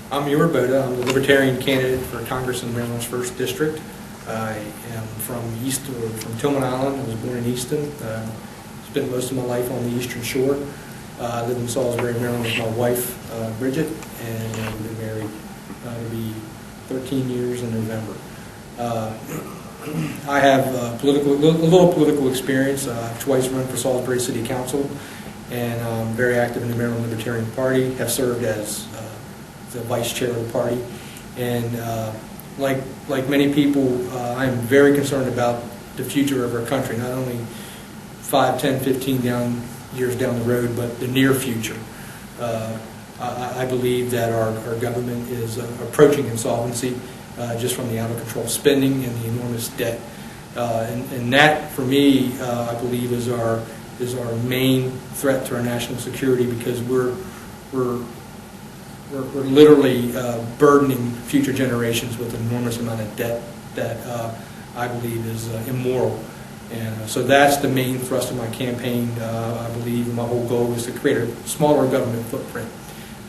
I'm Muir Boda. I'm the Libertarian candidate for Congress in Maryland's 1st District. I am from Tillman Island. I was born in Easton. Spent most of my life on the Eastern Shore. I live in Salisbury, Maryland with my wife, Bridget, and we've been married to be 13 years in November. I have a little political experience. I've twice run for Salisbury City Council, and I'm very active in the Maryland Libertarian Party. Have served as the vice chair of the party, and like many people, I'm very concerned about the future of our country, not only 5, 10, 15 years down the road, but the near future. I believe that our government is approaching insolvency just from the out-of-control spending and the enormous debt. And that, for me, I believe is our main threat to our national security, because we're literally burdening future generations with an enormous amount of debt that I believe is immoral. And so that's the main thrust of my campaign. I believe my whole goal is to create a smaller government footprint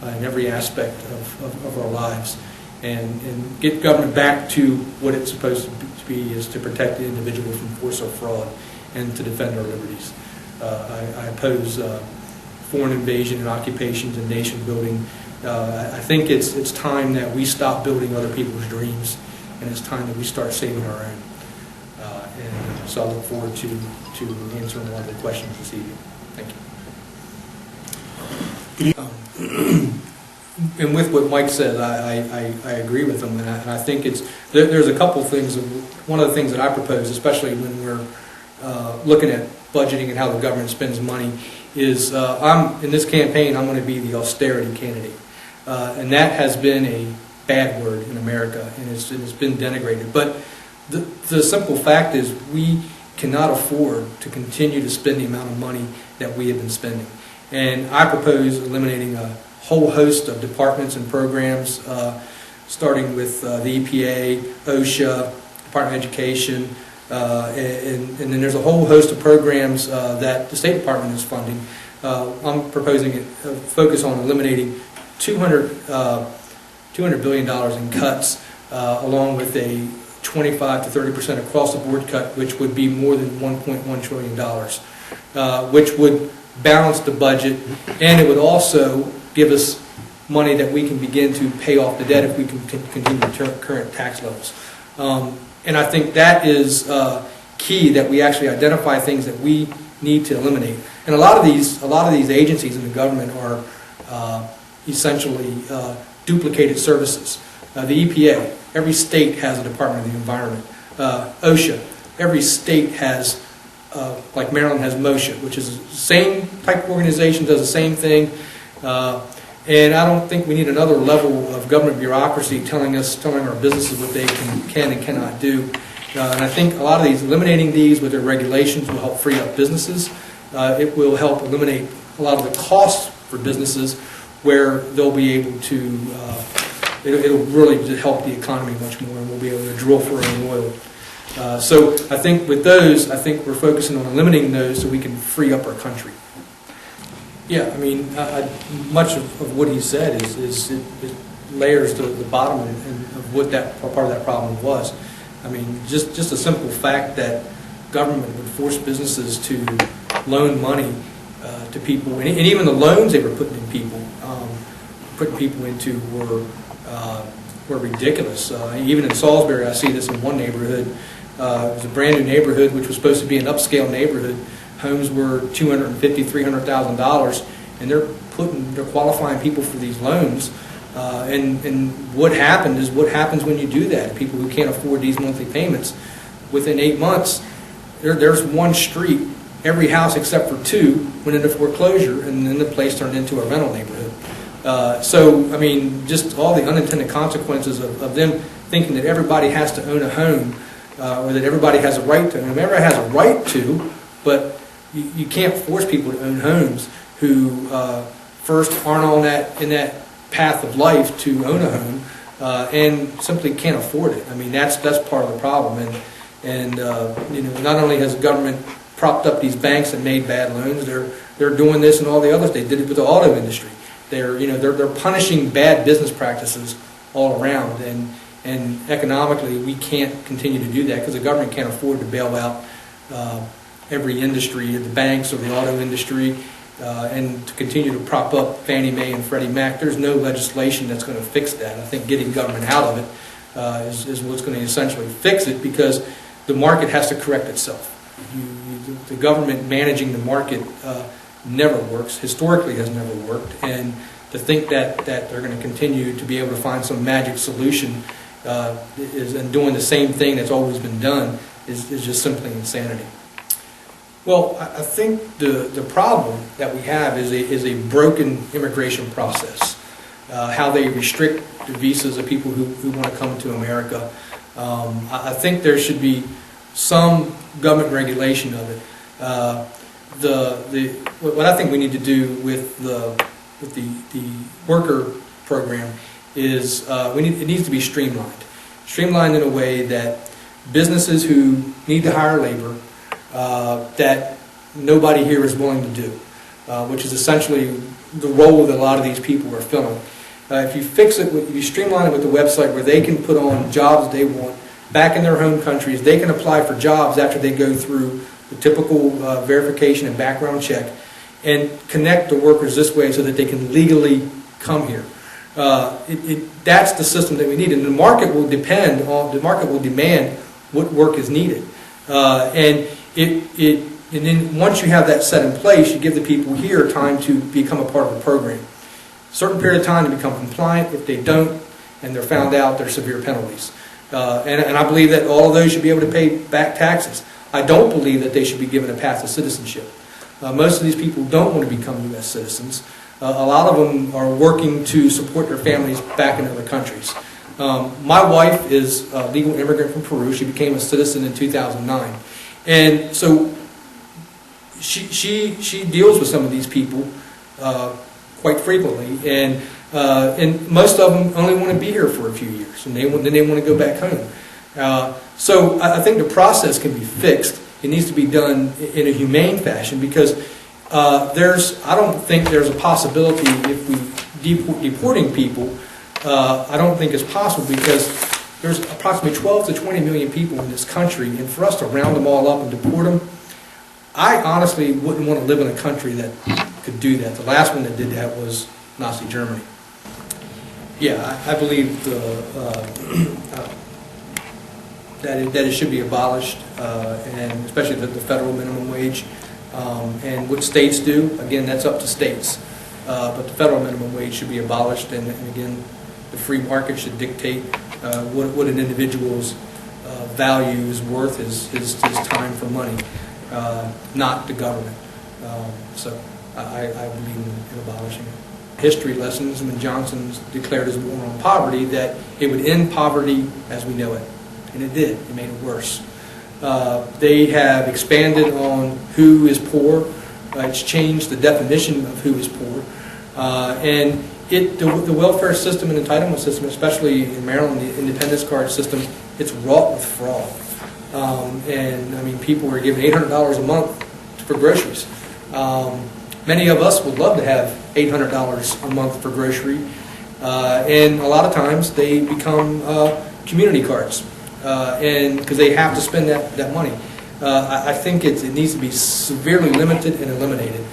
in every aspect of our lives, and get government back to what it's supposed to be, is to protect the individual from force or fraud and to defend our liberties. I oppose foreign invasion and occupations and nation building. I think it's time that we stop building other people's dreams, and it's time that we start saving our own. And so I look forward to answering a lot of the questions this evening. Thank you. And with what Mike said, I agree with him, and I think there's a couple things. One of the things that I propose, especially when we're looking at budgeting and how the government spends money, is in this campaign I'm going to be the austerity candidate, and that has been a bad word in America, and it's been denigrated. But the simple fact is, we cannot afford to continue to spend the amount of money that we have been spending. And I propose eliminating a whole host of departments and programs, starting with the EPA, OSHA, Department of Education, and then there's a whole host of programs that the State Department is funding. I'm proposing a focus on eliminating $200 billion in cuts, along with a 25 to 30% across the board cut, which would be more than $1.1 trillion, which would balance the budget, and it would also give us money that we can begin to pay off the debt if we can continue the current tax levels. And I think that is key, that we actually identify things that we need to eliminate. And a lot of these agencies in the government are essentially duplicated services. The EPA, every state has a Department of the Environment. OSHA, every state has, like Maryland has MOSHA, which is the same type of organization, does the same thing. And I don't think we need another level of government bureaucracy telling our businesses what they can and cannot do. And I think a lot of eliminating these with their regulations will help free up businesses. It will help eliminate a lot of the costs for businesses, where they'll be able to, it'll really help the economy much more, and we'll be able to drill for our own oil. So I think with those, I think we're focusing on eliminating those so we can free up our country. Yeah, I mean, much of what he said is it layers to the bottom of what that part of that problem was. I mean, just a simple fact that government would force businesses to loan money to people, and even the loans they were putting people into were ridiculous. Even in Salisbury, I see this in one neighborhood. It was a brand new neighborhood, which was supposed to be an upscale neighborhood. Homes were $250,000, $300,000, and they're qualifying people for these loans. And what happened is what happens when you do that. People who can't afford these monthly payments, within 8 months, there's one street, every house except for 2 went into foreclosure, and then the place turned into a rental neighborhood. So, I mean, just all the unintended consequences of them thinking that everybody has to own a home, or that everybody has a right to own. Everybody has a right to, but you can't force people to own homes who first aren't in that path of life to own a home, and simply can't afford it. I mean, that's part of the problem. And you know, not only has the government propped up these banks that made bad loans, they're doing this in all the others. They did it with the auto industry. They're punishing bad business practices all around, and economically we can't continue to do that because the government can't afford to bail out every industry, the banks or the auto industry, and to continue to prop up Fannie Mae and Freddie Mac. There's no legislation that's going to fix that. I think getting government out of it is what's going to essentially fix it, because the market has to correct itself. The government managing the market never works, historically has never worked, and to think that they're going to continue to be able to find some magic solution and doing the same thing that's always been done is just simply insanity. Well, I think the problem that we have is a broken immigration process. How they restrict the visas of people who want to come to America. I think there should be some government regulation of it. What I think we need to do with the worker program is it needs to be streamlined in a way that businesses who need to hire labor that nobody here is willing to do, which is essentially the role that a lot of these people are filling. If you fix it, if you streamline it with the website where they can put on jobs they want back in their home countries, they can apply for jobs after they go through the typical verification and background check, and connect the workers this way so that they can legally come here. That's the system that we need, and the market will demand what work is needed, and then once you have that set in place, you give the people here time to become a part of the program. Certain period of time to become compliant. If they don't, and they're found out, there are severe penalties. And I believe that all of those should be able to pay back taxes. I don't believe that they should be given a path to citizenship. Most of these people don't want to become U.S. citizens. A lot of them are working to support their families back in other countries. My wife is a legal immigrant from Peru. She became a citizen in 2009. And so she deals with some of these people quite frequently, and most of them only want to be here for a few years, and then they want to go back home. So I think the process can be fixed. It needs to be done in a humane fashion, because I don't think there's a possibility if we deporting people. I don't think it's possible, because there's approximately 12 to 20 million people in this country, and for us to round them all up and deport them, I honestly wouldn't want to live in a country that could do that. The last one that did that was Nazi Germany. Yeah, I believe that it should be abolished, and especially the federal minimum wage. And what states do, again, that's up to states. But the federal minimum wage should be abolished, and again, the free market should dictate what an individual's value is worth, his time for money, not the government. So I believe in abolishing it. History lessons when Johnson declared his war on poverty that it would end poverty as we know it. And it did. It made it worse. They have expanded on who is poor. It's changed the definition of who is poor. And the welfare system and entitlement system, especially in Maryland, the independence card system, it's wrought with fraud. And I mean, people are given $800 a month for groceries. Many of us would love to have $800 a month for grocery, and a lot of times they become community cards, and because they have to spend that money. I think it needs to be severely limited and eliminated,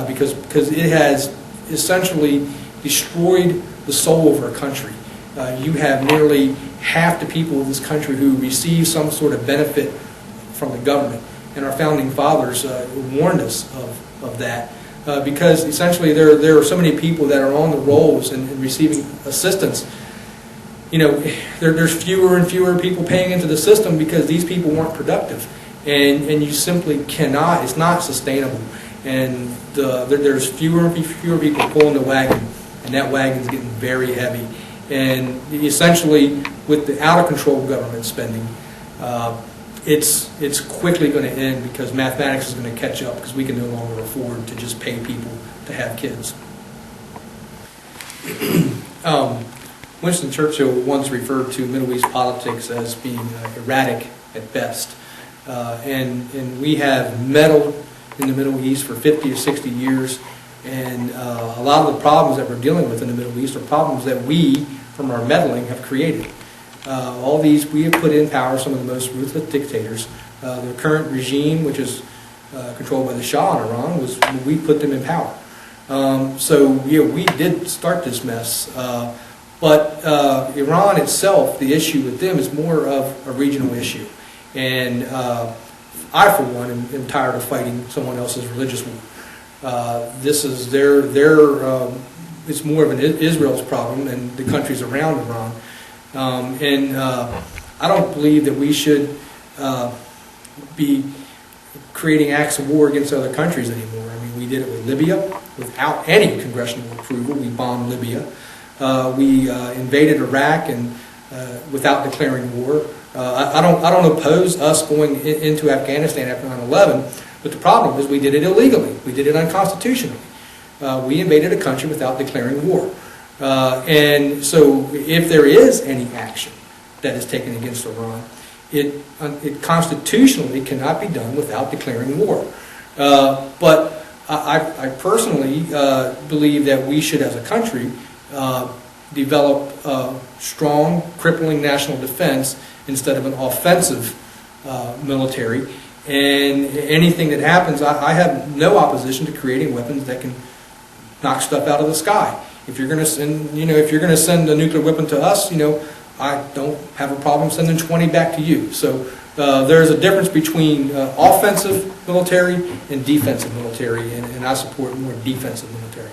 because it has essentially destroyed the soul of our country. You have nearly half the people in this country who receive some sort of benefit from the government, and our founding fathers warned us of that. Because essentially there are so many people that are on the rolls and receiving assistance. You know, there's fewer and fewer people paying into the system because these people weren't productive, and you simply cannot. It's not sustainable, and there's fewer and fewer people pulling the wagon, and that wagon's getting very heavy. And essentially, with the out of control government spending, it's quickly going to end, because mathematics is going to catch up, because we can no longer afford to just pay people to have kids. Winston Churchill once referred to Middle East politics as being erratic at best. And we have meddled in the Middle East for 50 or 60 years. And a lot of the problems that we're dealing with in the Middle East are problems that we, from our meddling, have created. All these, we have put in power some of the most ruthless dictators. The current regime, which is controlled by the Shah in Iran, we put them in power. So yeah, we did start this mess. But Iran itself, the issue with them is more of a regional issue. And I, for one, am tired of fighting someone else's religious war. This is it's more of an Israel's problem and the countries around Iran. I don't believe that we should be creating acts of war against other countries anymore. I mean, we did it with Libya without any congressional approval. We bombed Libya. We invaded Iraq and without declaring war. I don't oppose us going into Afghanistan after 9/11, but the problem is we did it illegally. We did it unconstitutionally. We invaded a country without declaring war. And so if there is any action that is taken against Iran, it constitutionally cannot be done without declaring war. But I personally believe that we should, as a country, develop strong, crippling national defense instead of an offensive military. And anything that happens, I have no opposition to creating weapons that can knock stuff out of the sky. If you're going to send, if you're going to send a nuclear weapon to us, I don't have a problem sending 20 back to you. So there's a difference between offensive military and defensive military, and I support more defensive military.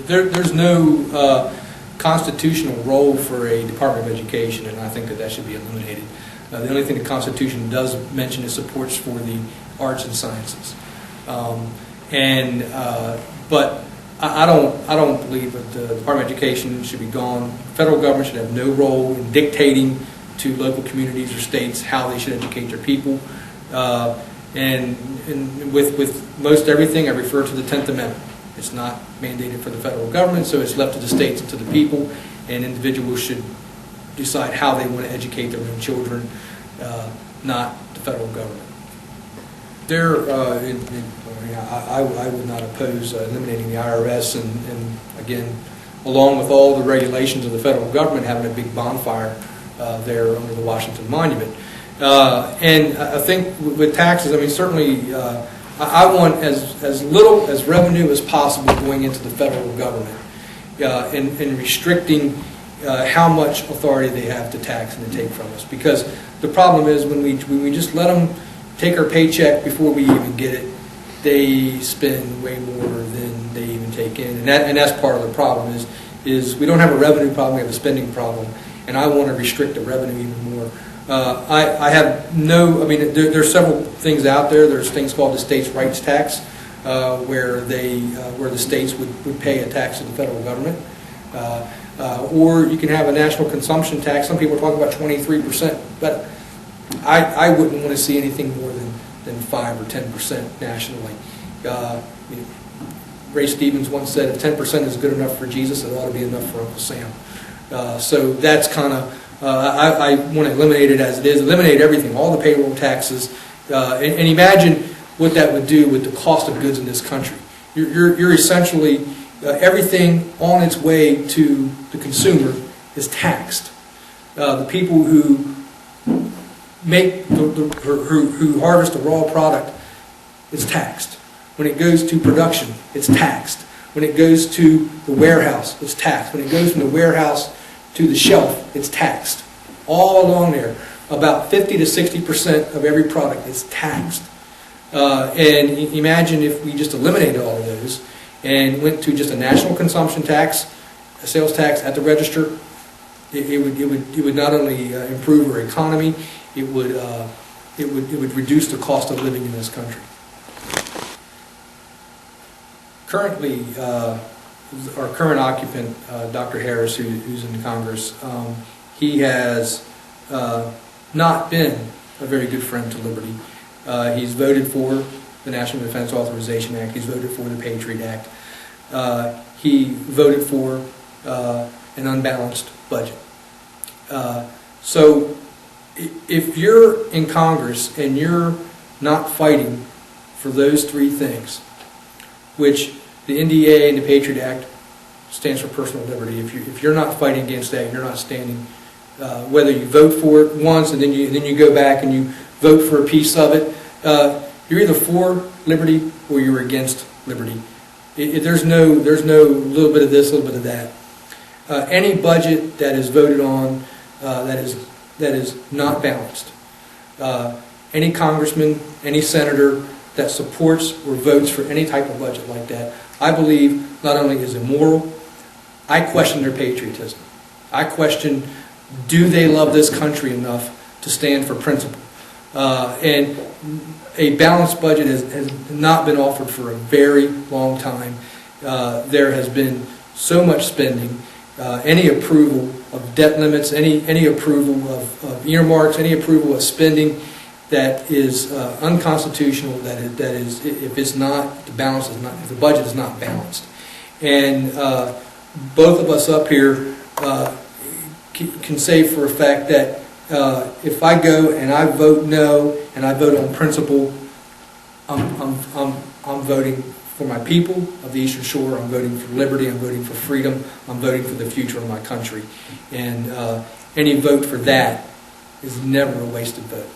There's no constitutional role for a Department of Education, and I think that should be eliminated. The only thing the Constitution does mention is supports for the arts and sciences, but I don't believe that the Department of Education should be gone. The federal government should have no role in dictating to local communities or states how they should educate their people. And with most everything, I refer to the 10th Amendment. It's not mandated for the federal government, so it's left to the states and to the people, and individuals should decide how they want to educate their own children, not the federal government. I would not oppose eliminating the IRS and again, along with all the regulations of the federal government, having a big bonfire there under the Washington Monument. And I think with taxes, I mean, certainly I want as little as revenue as possible going into the federal government and restricting how much authority they have to tax and to take from us. Because the problem is when we just let them take our paycheck before we even get it, they spend way more than they even take in, and that's part of the problem. Is we don't have a revenue problem, we have a spending problem, and I want to restrict the revenue even more. I have no. I mean, there's several things out there. There's things called the states' rights tax, where the states would pay a tax to the federal government, or you can have a national consumption tax. Some people are talking about 23%, but I wouldn't want to see anything more than 5 or 10% nationally. Ray Stevens once said, if 10% is good enough for Jesus, it ought to be enough for Uncle Sam. So that's kind of, I want to eliminate it as it is, eliminate everything, all the payroll taxes, and imagine what that would do with the cost of goods in this country. You're essentially, everything on its way to the consumer is taxed. The people who make who harvest the raw product, it's taxed. When it goes to production, it's taxed. When it goes to the warehouse, it's taxed. When it goes from the warehouse to the shelf, it's taxed. All along there, about 50 to 60% of every product is taxed. And imagine if we just eliminated all of those and went to just a national consumption tax, a sales tax at the register. It would not only improve our economy, it would reduce the cost of living in this country. Currently, our current occupant, Dr. Harris, who's in Congress, he has not been a very good friend to liberty. He's voted for the National Defense Authorization Act. He's voted for the Patriot Act. He voted for an unbalanced budget. So if you're in Congress and you're not fighting for those three things, which the NDA and the Patriot Act stands for personal liberty. If you're not fighting against that, you're not standing. Whether you vote for it once and then you go back and you vote for a piece of it, you're either for liberty or you're against liberty. There's no little bit of this, little bit of that. Any budget that is voted on that is not balanced. Any congressman, any senator that supports or votes for any type of budget like that, I believe not only is immoral, I question their patriotism. I question, do they love this country enough to stand for principle? And a balanced budget has not been offered for a very long time. There has been so much spending. Any approval of debt limits, any approval of earmarks, any approval of spending that is unconstitutional, that is, if it's not, the balance is not, if the budget is not balanced. And both of us up here can say for a fact that if I go and I vote no and I vote on principle, I'm voting for my people of the Eastern Shore. I'm voting for liberty. I'm voting for freedom. I'm voting for the future of my country. And any vote for that is never a wasted vote.